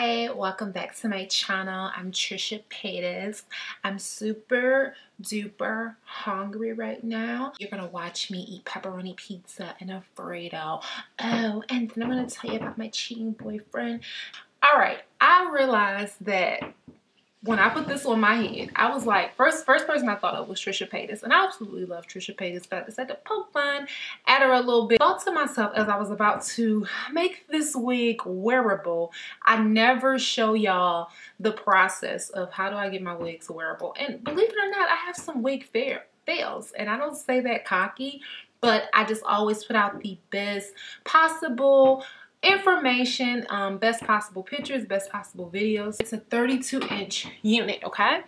Hi, welcome back to my channel. I'm Trisha Paytas. I'm super duper hungry right now. You're gonna watch me eat pepperoni pizza and Alfredo. Oh, and then I'm gonna tell you about my cheating boyfriend. All right, I realized that when I put this on my head, I was like, first person I thought of was Trisha Paytas, and I absolutely love Trisha Paytas, but I decided to poke fun at her a little bit. I thought to myself as I was about to make this wig wearable, I never show y'all the process of how do I get my wigs wearable. And believe it or not, I have some wig fails, and I don't say that cocky, but I just always put out the best possible information, best possible pictures, best possible videos. It's a 32-inch unit, okay?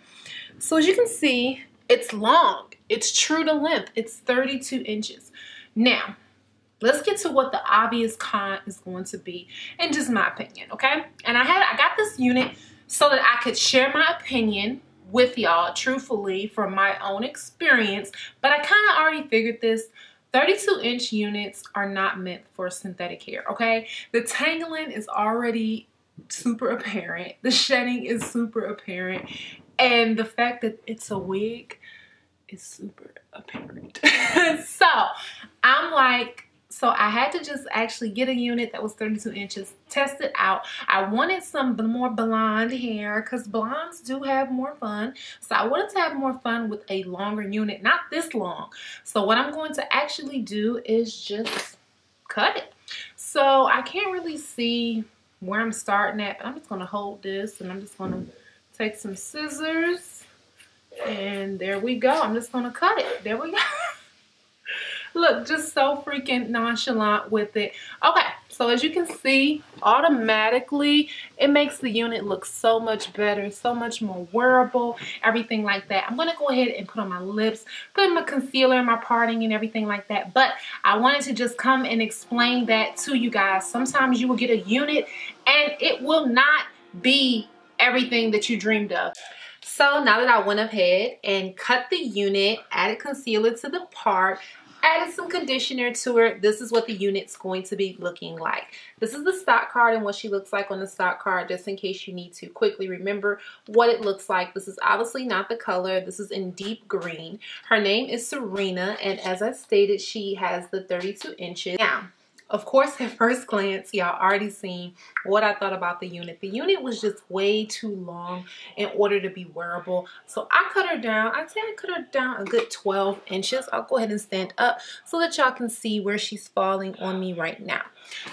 So as you can see, it's long. It's true to length. It's 32 inches. Now, let's get to what the obvious con is going to be, in just my opinion, okay? And I got this unit so that I could share my opinion with y'all, truthfully, from my own experience, but I kind of already figured this. 32-inch units are not meant for synthetic hair, okay? The tangling is already super apparent. The shedding is super apparent. And the fact that it's a wig is super apparent. So I had to just actually get a unit that was 32 inches, test it out. I wanted some more blonde hair because blondes do have more fun. So I wanted to have more fun with a longer unit, not this long. So what I'm going to actually do is just cut it. So I can't really see where I'm starting at, but I'm just going to hold this and I'm just going to take some scissors and there we go. I'm just going to cut it. There we go. Look, just so freaking nonchalant with it. Okay, so as you can see, automatically, it makes the unit look so much better, so much more wearable, everything like that. I'm going to go ahead and put on my lips, put in my concealer, my parting, and everything like that. But I wanted to just come and explain that to you guys. Sometimes you will get a unit, and it will not be everything that you dreamed of. So now that I went ahead and cut the unit, added concealer to the part, added some conditioner to her, this is what the unit's going to be looking like. This is the stock card and what she looks like on the stock card, just in case you need to quickly remember what it looks like. This is obviously not the color. This is in deep green. Her name is Serena, and as I stated, she has the 32 inches. Now, of course, at first glance, y'all already seen what I thought about the unit. The unit was just way too long in order to be wearable. So I cut her down. I'd say I cut her down a good 12 inches. I'll go ahead and stand up so that y'all can see where she's falling on me right now.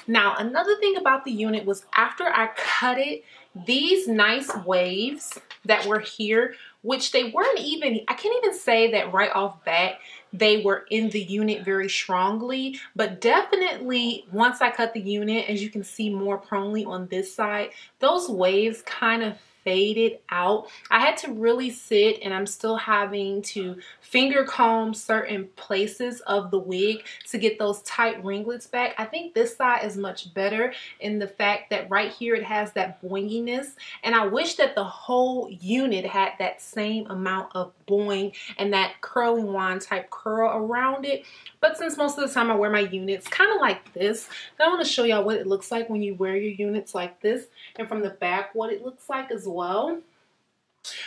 Now, another thing about the unit was after I cut it, these nice waves that were here, which they weren't even, I can't even say that right off bat they were in the unit very strongly, but definitely once I cut the unit, as you can see more prone on this side, those waves kind of faded out. I had to really sit, and I'm still having to finger comb certain places of the wig to get those tight ringlets back. I think this side is much better in the fact that right here it has that boinginess, and I wish that the whole unit had that same amount of boing and that curling wand type curl around it. But since most of the time I wear my units kind of like this, I want to show y'all what it looks like when you wear your units like this, and from the back what it looks like as well.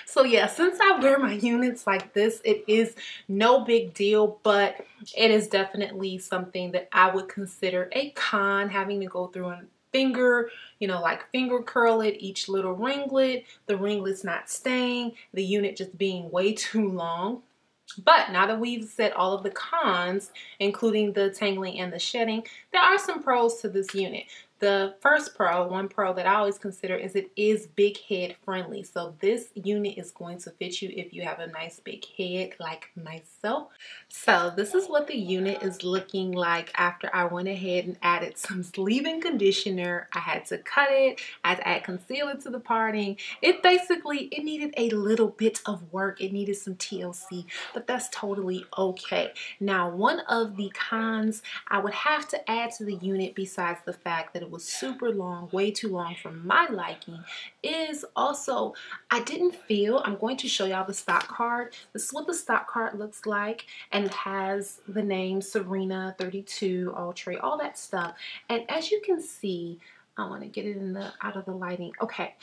So yeah, since I wear my units like this, it is no big deal, but it is definitely something that I would consider a con, having to go through and finger, you know, like finger curl it, each little ringlet, the ringlets not staying, the unit just being way too long. But now that we've said all of the cons, including the tangling and the shedding, there are some pros to this unit. The first pro, one pro that I always consider, is it is big head friendly. So this unit is going to fit you if you have a nice big head like myself. So this is what the unit is looking like after I went ahead and added some leave-in conditioner. I had to cut it. I had to add concealer to the parting. It needed a little bit of work. It needed some TLC, but that's totally okay. Now, one of the cons I would have to add to the unit, besides the fact that it was super long, way too long for my liking, is also I didn't feel, I'm going to show y'all the stock card. This is what the stock card looks like, and it has the name Serena 32, Outre, all that stuff. And as you can see, I want to get it in the out of the lighting. Okay,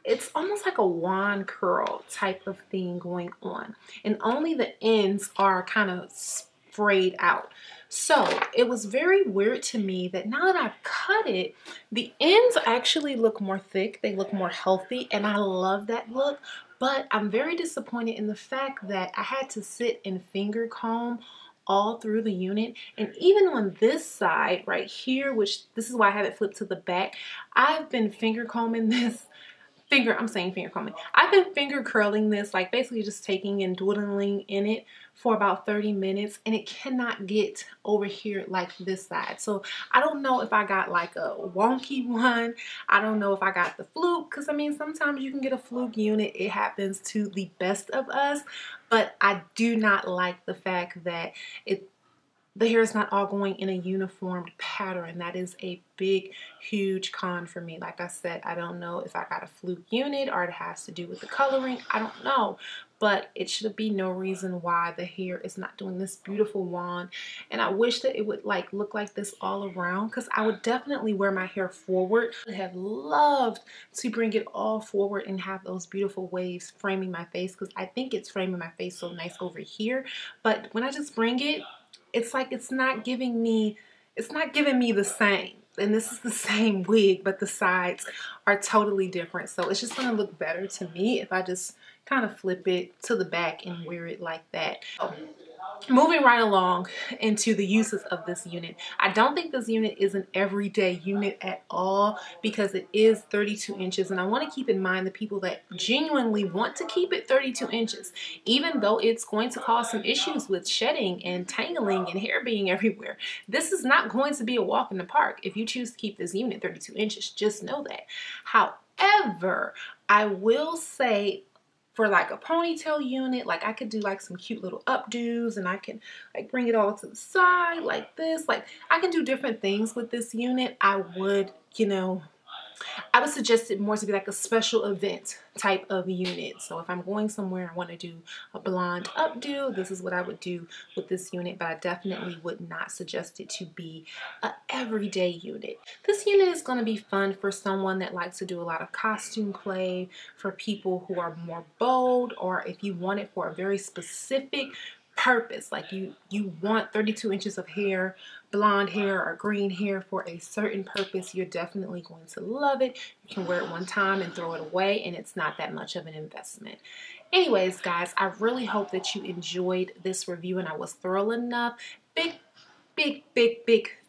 it's almost like a wand curl type of thing going on, and only the ends are kind of sprayed out. So it was very weird to me that now that I've cut it, the ends actually look more thick, they look more healthy, and I love that look. But I'm very disappointed in the fact that I had to sit and finger comb all through the unit. And even on this side right here, which this is why I have it flipped to the back, I've been finger combing this I'm saying finger combing. I've been finger curling this, like basically just taking and dwindling in it for about 30 minutes, and it cannot get over here like this side. So I don't know if I got like a wonky one. I don't know if I got the fluke, because I mean, sometimes you can get a fluke unit. It happens to the best of us, but I do not like the fact that the hair is not all going in a uniformed pattern. That is a big, huge con for me. Like I said, I don't know if I got a fluke unit or it has to do with the coloring. I don't know. But it should be no reason why the hair is not doing this beautiful wand. And I wish that it would like look like this all around, because I would definitely wear my hair forward. I would have loved to bring it all forward and have those beautiful waves framing my face, because I think it's framing my face so nice over here. But when I just bring it, it's like it's not giving me the same. And this is the same wig, but the sides are totally different. So it's just gonna look better to me if I just kind of flip it to the back and wear it like that. Moving right along into the uses of this unit. I don't think this unit is an everyday unit at all, because it is 32 inches. And I want to keep in mind the people that genuinely want to keep it 32 inches, even though it's going to cause some issues with shedding and tangling and hair being everywhere. This is not going to be a walk in the park if you choose to keep this unit 32 inches. Just know that. However, I will say, for like a ponytail unit, like I could do like some cute little updos, and I can like bring it all to the side like this. Like I can do different things with this unit. I would, I would suggest it more to be like a special event type of unit. So if I'm going somewhere, I want to do a blonde updo, this is what I would do with this unit, but I definitely would not suggest it to be an everyday unit. This unit is going to be fun for someone that likes to do a lot of costume play, for people who are more bold, or if you want it for a very specific purpose, like you want 32 inches of hair, blonde hair or green hair for a certain purpose, you're definitely going to love it. You can wear it one time and throw it away, and it's not that much of an investment. Anyways, guys, I really hope that you enjoyed this review and I was thorough enough. Big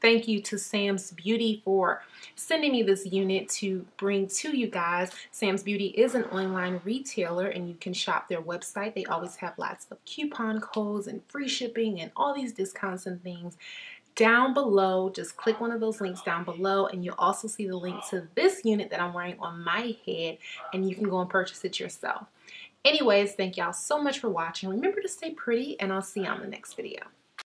thank you to Sam's Beauty for sending me this unit to bring to you guys. Sam's Beauty is an online retailer, and you can shop their website. They always have lots of coupon codes and free shipping and all these discounts and things. Down below, just click one of those links down below, and you'll also see the link to this unit that I'm wearing on my head, and you can go and purchase it yourself. Anyways, thank y'all so much for watching. Remember to stay pretty, and I'll see you on the next video.